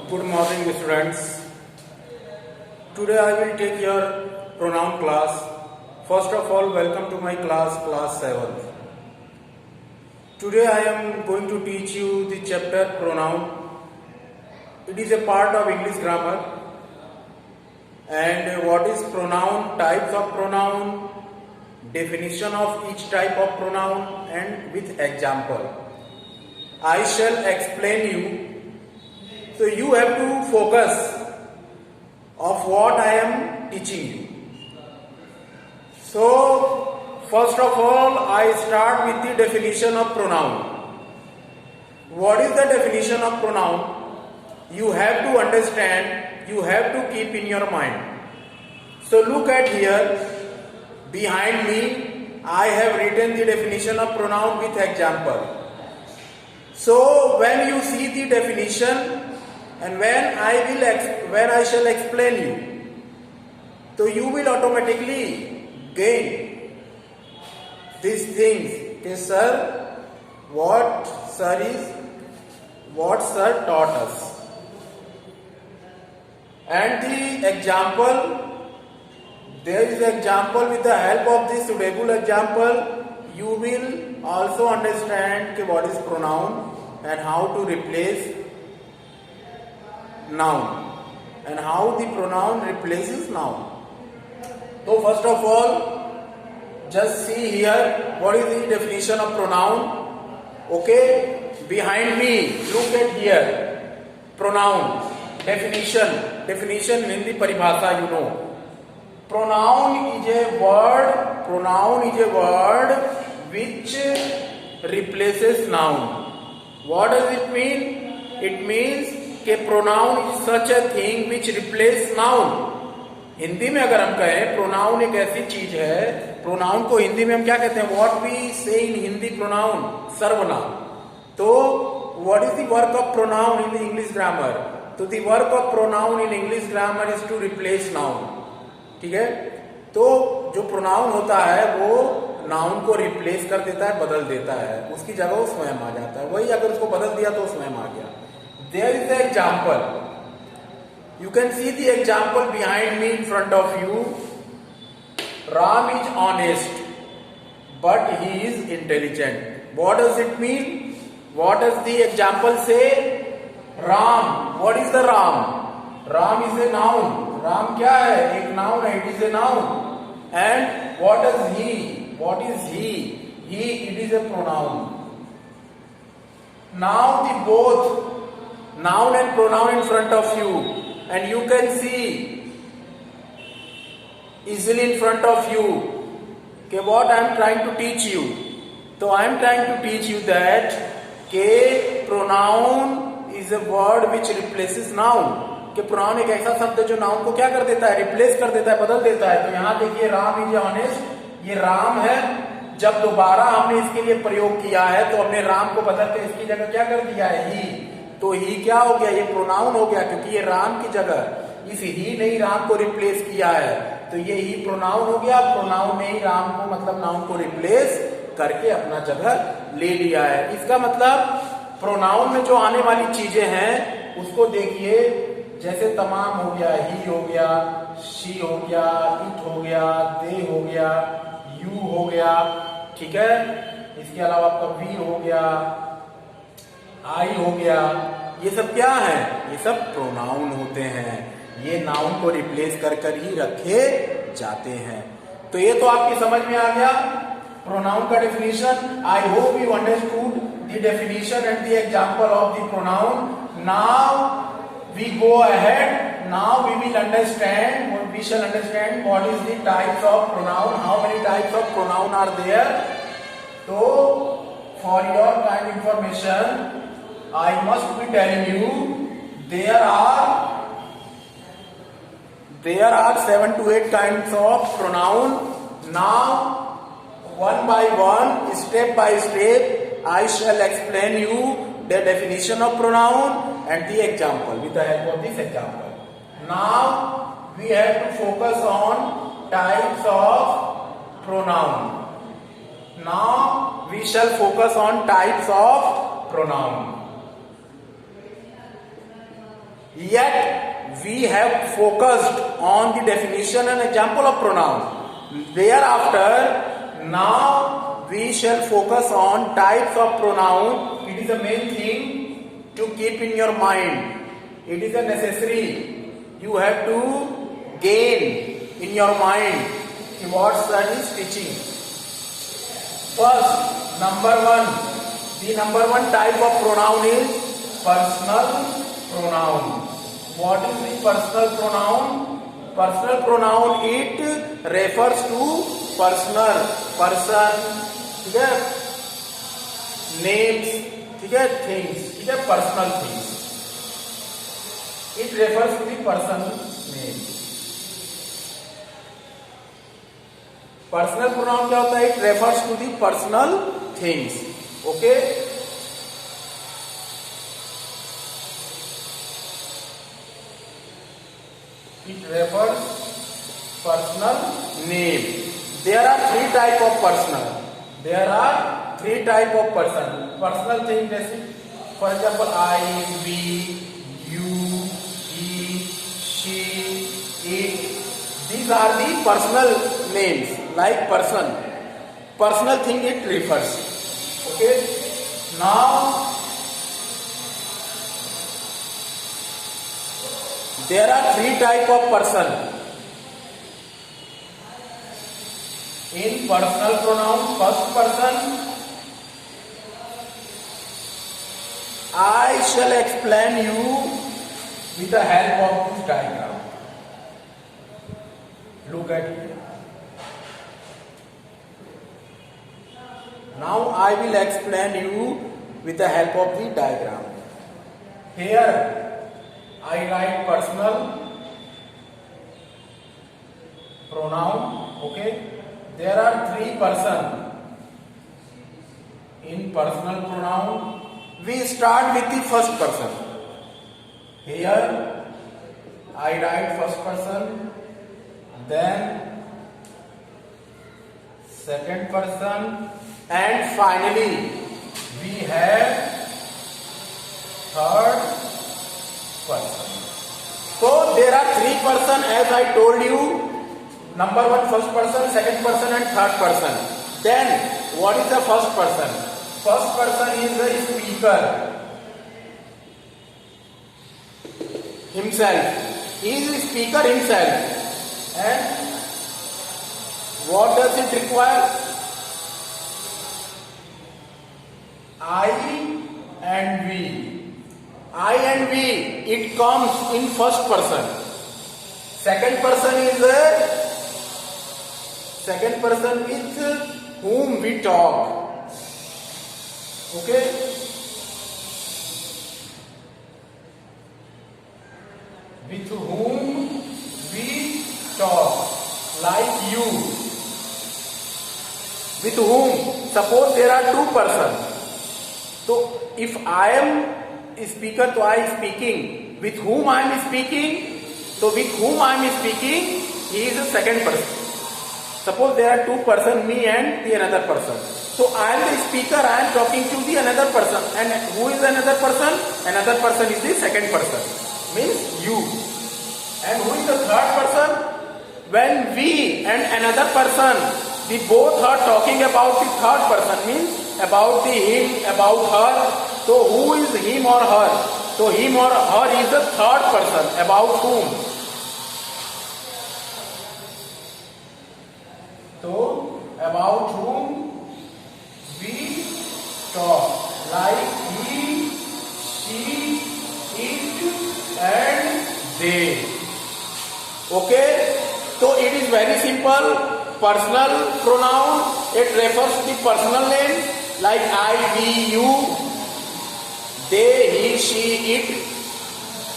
Good morning, students. Today I will take your pronoun class. First of all, welcome to my class 7th. Today I am going to teach you the chapter pronoun. It is a part of English grammar. And what is pronoun, types of pronoun, definition of each type of pronoun, and with example. I shall explain you. So you have to focus of what I am teaching you. So first of all, I start with the definition of pronoun. What is the definition of pronoun? You have to understand, you have to keep in your mind. So look at here, behind me, I have written the definition of pronoun with example. So when you see the definition, and when I shall explain you, so you will automatically gain these things. Okay, sir, what sir taught us. And the example, there is an example. With the help of this suitable example, you will also understand what is pronoun and how to replace noun and how the pronoun replaces noun. So first of all, just see here what is the definition of pronoun. Okay, behind me, look at here, pronoun, definition Hindi paribhasha, you know. Pronoun is a word which replaces noun. What does it mean? It means कि pronoun is such a thing which replace noun. Hindi में अगर हम कहें pronoun एक ऐसी चीज है, pronoun को हिंदी में हम क्या कहते हैं? व्हाट वी से इन हिंदी प्रोनाउन, सर्वनाम. तो what is the work of pronoun in the English grammar? तो the work of pronoun in English grammar is to replace noun. ठीक है, तो जो प्रोनाउन होता है वो नाउन को रिप्लेस कर देता है, बदल देता है, उसकी जगह वो स्वयं आ जाता है. वही अगर उसको बदल दिया तो स्वयं आ गया. There is the example. You can see the example behind me in front of you. Ram is honest, but he is intelligent. What does it mean? What does the example say? Ram. What is the Ram? Ram is a noun. Ram क्या है? एक noun है. It is a noun. And what does he? What is he? He, it is a pronoun. Now the both noun and pronoun in front of you, and you can see easily in front of you okay, what I am trying to teach you. So I am trying to teach you that pronoun is a word which replaces noun. pronoun एक ऐसा शब्द है जो noun को क्या कर देता है? रिप्लेस कर देता है, बदल देता है. तो यहाँ देखिए, राम इज ऑनेस्ट, ये राम है. जब दोबारा हमने इसके लिए प्रयोग किया है तो हमने राम को बदल के इसकी जगह क्या कर दिया है? ही. तो ही क्या हो गया? ये प्रोनाउन हो गया, क्योंकि ये राम की जगह इस ही ने ही राम को रिप्लेस किया है. तो ये ही प्रोनाउन हो गया. प्रोनाउन ने ही राम को मतलब नाउन को रिप्लेस करके अपना जगह ले लिया है. इसका मतलब प्रोनाउन में जो आने वाली चीजें हैं उसको देखिए, जैसे तमाम हो गया, ही हो गया, शी हो गया, इट हो गया, दे हो गया, यू हो गया. ठीक है, इसके अलावा आपका वी हो गया, आई हो गया. ये सब क्या है? ये सब प्रोनाउन होते हैं. ये नाउन को रिप्लेस कर ही रखे जाते हैं. तो ये तो आपकी समझ में आ गया प्रोनाउन का definition. I hope you understood the definition and the example of the pronoun. Now we go ahead. Now we will understand, we shall understand what is the types of pronoun, how many types of pronoun are there. तो for your kind information, I must be telling you there are 7 to 8 kinds of pronoun. Now one by one, step by step, I shall explain you the definition of pronoun and the example with the help of this example. Now we have to focus on types of pronoun. Now we shall focus on types of pronoun. Yet we have focused on the definition and example of pronoun. Thereafter, now we shall focus on types of pronoun. It is the main thing to keep in your mind. It is a necessary. You have to gain in your mind what that is teaching. First, number one. The number one type of pronoun is personal pronoun. What is the personal pronoun? Personal pronoun, it refers to personal, person, ठीक है, names, ठीक है, things, ठीक है, personal things. It refers to the person name. Personal pronoun क्या होता है? It refers to the personal things. Okay? It refers personal name. There are three type of personal. There are three type of person. Personal thing जैसे, for example, I, we, you, he, she, it. These are the personal names, like person. Personal thing it refers. Okay. Now, there are three type of person. In personal pronoun, first person, I shall explain you with the help of this diagram. Look at it. Now I will explain you with the help of the diagram. Here I write personal pronoun. Okay. There are three person. In personal pronoun, we start with the first person. Here I write first person, then second person, and finally we have third person. So there are three person as I told you. Number one, first person, second person and third person. Then what is the first person? First person is the speaker himself. He is the speaker himself. And what does it require? I and we. I and we, it comes in first person. Second person is with whom we talk. Okay? With whom we talk. Like you. With whom? Suppose there are two persons. So if I am a speaker, so I am speaking. With whom I am speaking? So with whom I am speaking, he is the second person. Suppose there are two persons, me and the another person. So I am the speaker, I am talking to the another person. And who is another person? Another person is the second person. Means you. And who is the third person? When we and another person, we both are talking about the third person. Means about the him, about her. So who is him or her? So him or her is the third person. About whom? So, about whom we talk, like he, she, it, and they. Okay? So, it is very simple. Personal pronoun, it refers to the personal name, like I, we, you, they, he, she, it.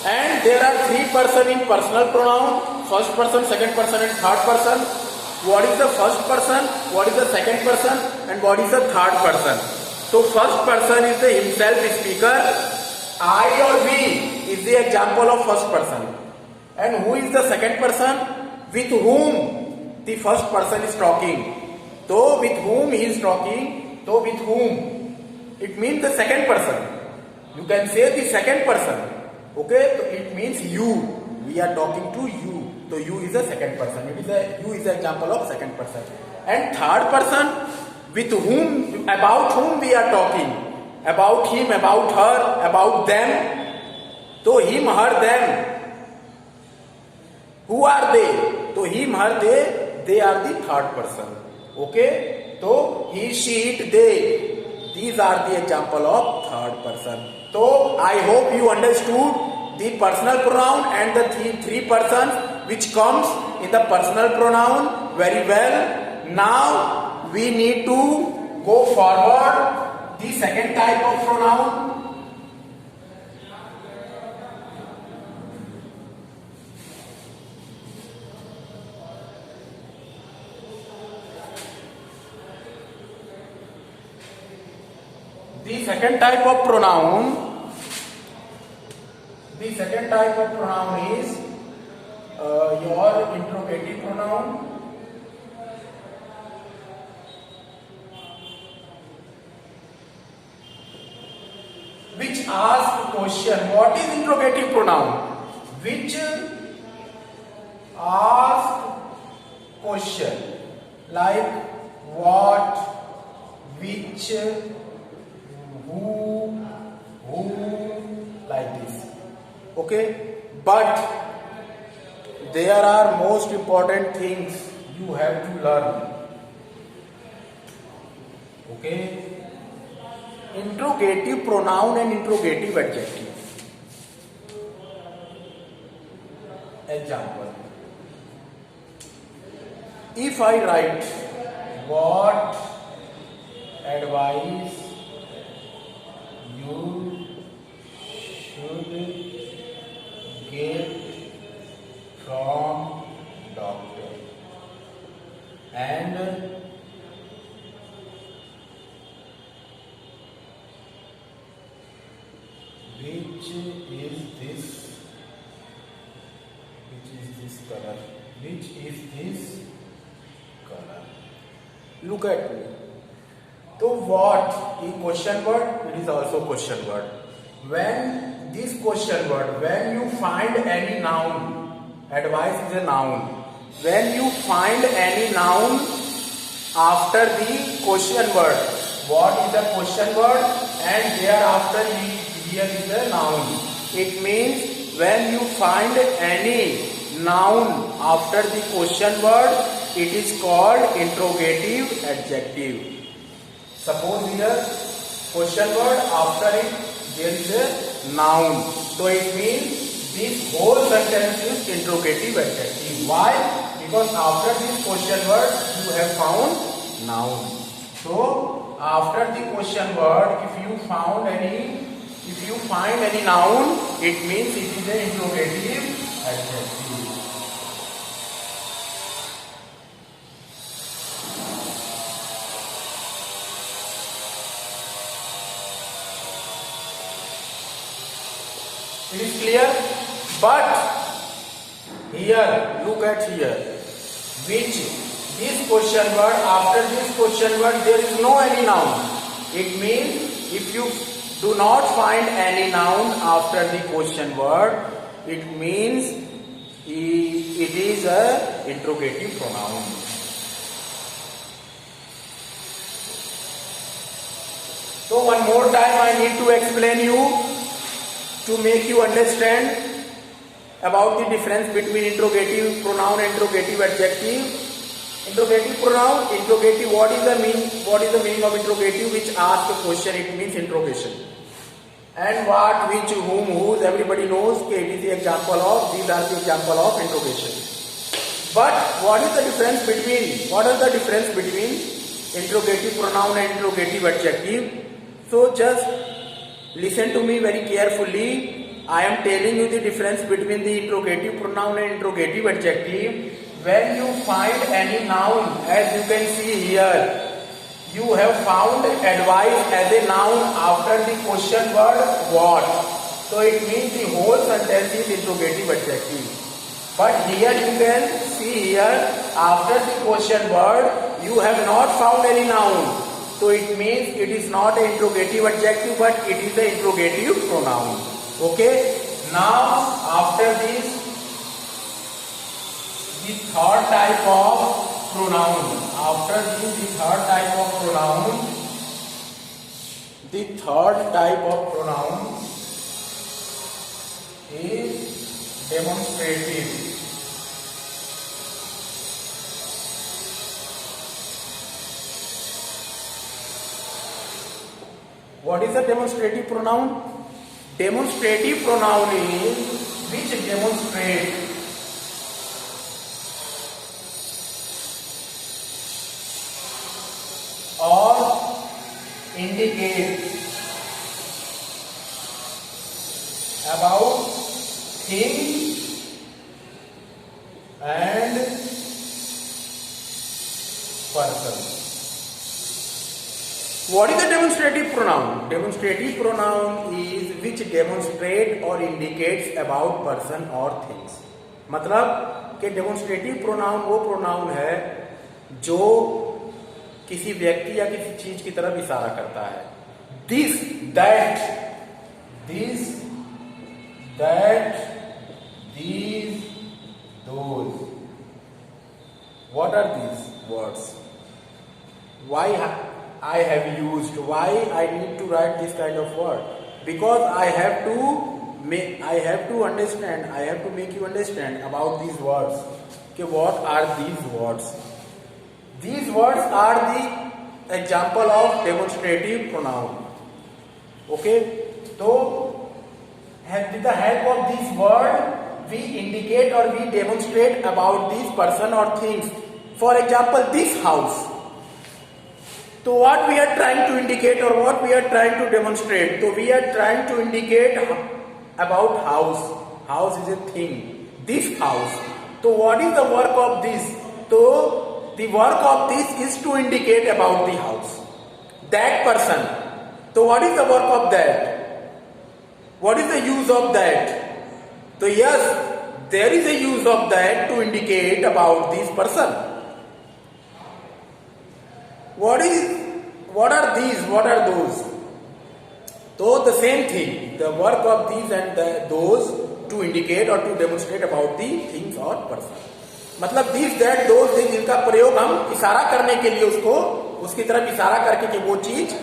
And there are three persons in personal pronoun, first person, second person, and third person. What is the first person, what is the second person, and what is the third person? So first person is the himself speaker. I or we is the example of first person. And who is the second person? With whom the first person is talking. So with whom he is talking, so with whom. It means the second person. You can say the second person. Okay, so it means you. We are talking to you. So you is a second person. You is an example of second person. And third person, with whom, about whom we are talking. About him, about her, about them. So him, her, them. Who are they? So him, her, they are the third person. Okay? So he, she, it, they. These are the example of third person. So I hope you understood the personal pronoun and the three persons which comes in the personal pronoun very well. Now we need to go forward. The second type of pronoun. The second type of pronoun is your interrogative pronoun. Which asks question. What is interrogative pronoun? Which asks question like what, which, who, like this. Okay, but there are most important things you have to learn. Okay, interrogative pronoun and interrogative adjective. Example: if I write what advice you should get from doctor, and which is this color, which is this color. Look at me. So what is question word? It is also question word. When this question word, when you find any noun, advice is a noun. When you find any noun after the question word, what is the question word? And thereafter here is the noun. It means when you find any noun after the question word, it is called interrogative adjective. Suppose here question word, after it there is a noun. So it means this whole sentence is interrogative adjective. Why? Because after this question word you have found noun. So after the question word, if you find any noun, it means it is an interrogative adjective. It is clear? But here, look at here. Which, this question word, after this question word, there is no any noun. It means if you do not find any noun after the question word, it means it is a interrogative pronoun. So one more time I need to explain you, to make you understand about the difference between interrogative pronoun and interrogative adjective. Interrogative pronoun, interrogative, what is the meaning of interrogative? Which asks a question, it means interrogation. And what, which, whom, whose, everybody knows it is the example of, these are the example of interrogation. But what is the difference between interrogative pronoun and interrogative adjective? So just listen to me very carefully. I am telling you the difference between the interrogative pronoun and interrogative adjective. When you find any noun, as you can see here, you have found advice as a noun after the question word what. So it means the whole sentence is interrogative adjective. But here you can see here, after the question word, you have not found any noun. So it means it is not an interrogative adjective, but it is an interrogative pronoun. Okay. Now after this, the third type of pronoun. After this, the third type of pronoun. The third type of pronoun is demonstrative. What is a demonstrative pronoun? Demonstrative pronoun is which demonstrate or indicate about things and person. What is the demonstrative pronoun? Demonstrative pronoun is which demonstrate or indicates about person or things. मतलब कि demonstrative pronoun वो pronoun है जो किसी व्यक्ति या किसी चीज की तरफ इशारा करता है. This, that, these, those. What are these words? Why I have used? Why I need to write this kind of word? Because I have to understand. I have to make you understand about these words. Okay, what are these words? These words are the example of demonstrative pronoun. Okay, so with the help of this word, we indicate or we demonstrate about this person or things. For example, this house. So what we are trying to indicate or what we are trying to demonstrate? So we are trying to indicate about house. House is a thing. This house. So what is the work of this? So the work of this is to indicate about the house. That person. So what is the work of that? What is the use of that? So yes, there is a use of that to indicate about this person. What are these? What are those? So the same thing. The work of these and those to indicate or to demonstrate about the things or person. मतलब these, that, those, things इनका प्रयोग हम इशारा करने के लिए उसकी तरफ इशारा करके कि वो चीज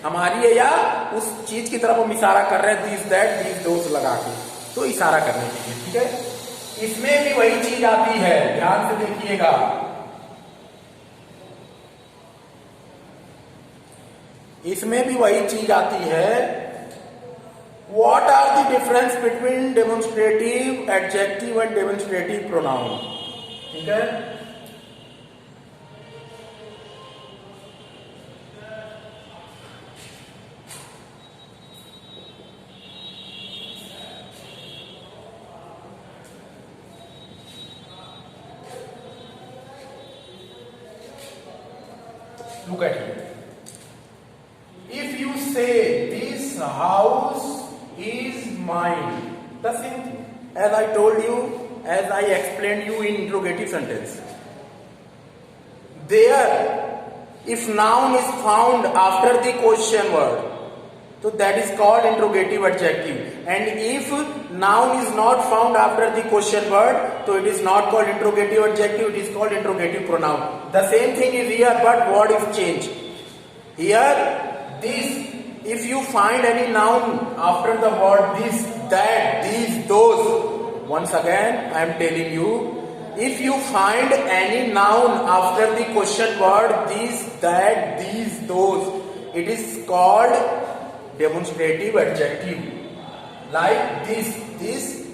हमारी है या उस चीज की तरफ हम इशारा कर रहे हैं. दिस, दैट, दिस, दोस लगा के तो इशारा करने के लिए. ठीक है. इसमें भी वही चीज आती है. ध्यान से देखिएगा. इसमें भी वही चीज आती है. What are the difference between demonstrative adjective and demonstrative pronoun? ठीक है. Look at it. If you say this house is mine, the same thing as I told you, as I explained you in interrogative sentence. There, if noun is found after the question word, so that is called interrogative adjective. And if noun is not found after the question word, so it is not called interrogative adjective, it is called interrogative pronoun. The same thing is here, but word is changed. Here, this, if you find any noun after the word this, that, these, those, once again I am telling you, if you find any noun after the question word this, that, these, those, it is called demonstrative adjective. Like this,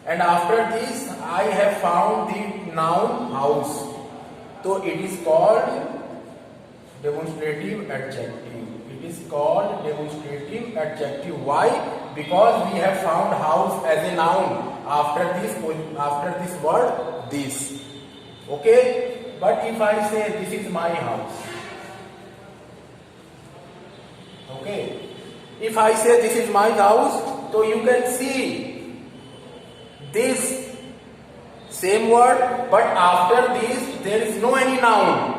and after this I have found the noun house. So it is called demonstrative adjective. It is called demonstrative adjective. Why? Because we have found house as a noun after this word this. Okay? But if I say this is my house. Okay? If I say this is my house, so you can see this same word, but after this there is no any noun.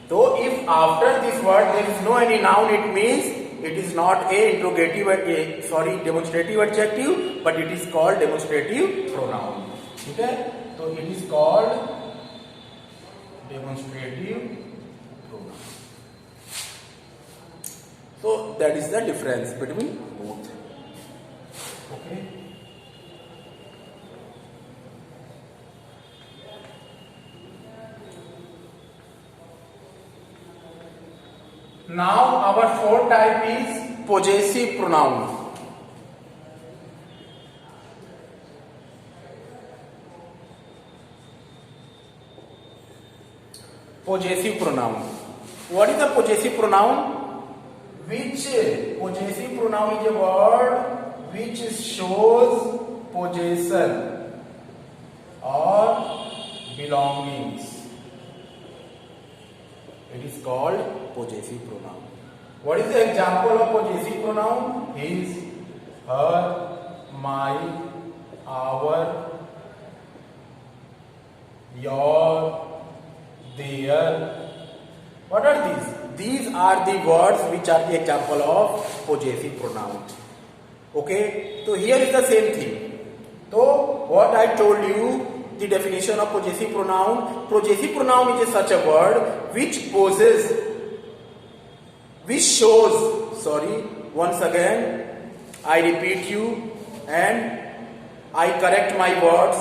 So if after this word there is no any noun, it means it is not a demonstrative adjective, but it is called demonstrative pronoun. ठीक है, तो it is called demonstrative pronoun. So that is the difference between both. Okay. Now our fourth type is possessive pronoun. Possessive pronoun. What is the possessive pronoun? Which possessive pronoun is a word which shows possession or belongings. It is called possessive pronoun. What is the example of possessive pronoun? His, her, my, our, your, their. What are these? These are the words which are the example of possessive pronoun. Okay, so here is the same thing. So what I told you, the definition of possessive pronoun. Possessive pronoun is such a word which shows, once again, I repeat you and I correct my words.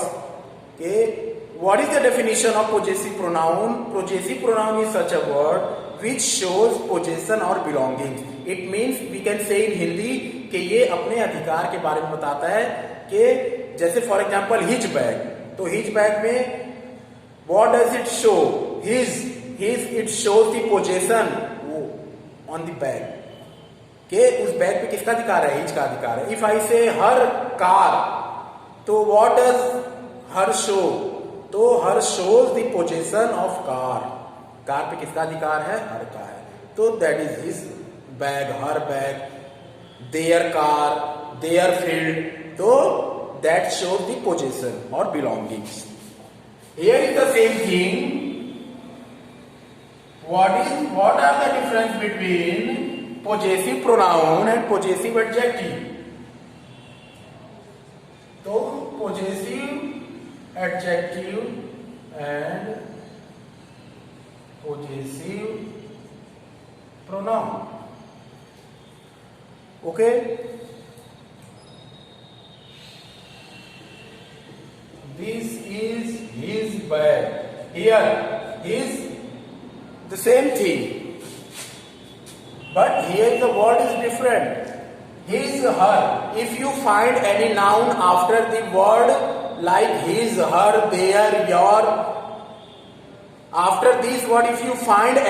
Okay, what is the definition of possessive pronoun? Possessive pronoun is such a word which shows possession or belongings. It means we can say in Hindi कि ये अपने अधिकार के बारे में बताता है कि जैसे फॉर एग्जाम्पल हिज बैग, तो हिज बैग में what does it show? His it shows the possession on the bag. के उस बैग पे किसका अधिकार है? हिज का अधिकार है. If I say her car, तो what does हर show? तो हर shows the possession of car. Car पे किसका अधिकार है? हर का है. तो that is his bag, her bag, their car, their field. So that shows the possession or belongings. Here is the same thing. What are the difference between possessive pronoun and possessive adjective? So possessive adjective and possessive pronoun. Okay, this is his bag. Here is the same thing, but here the word is different. His, her. If you find any noun after the word like his, her, their, your, after this word if you find any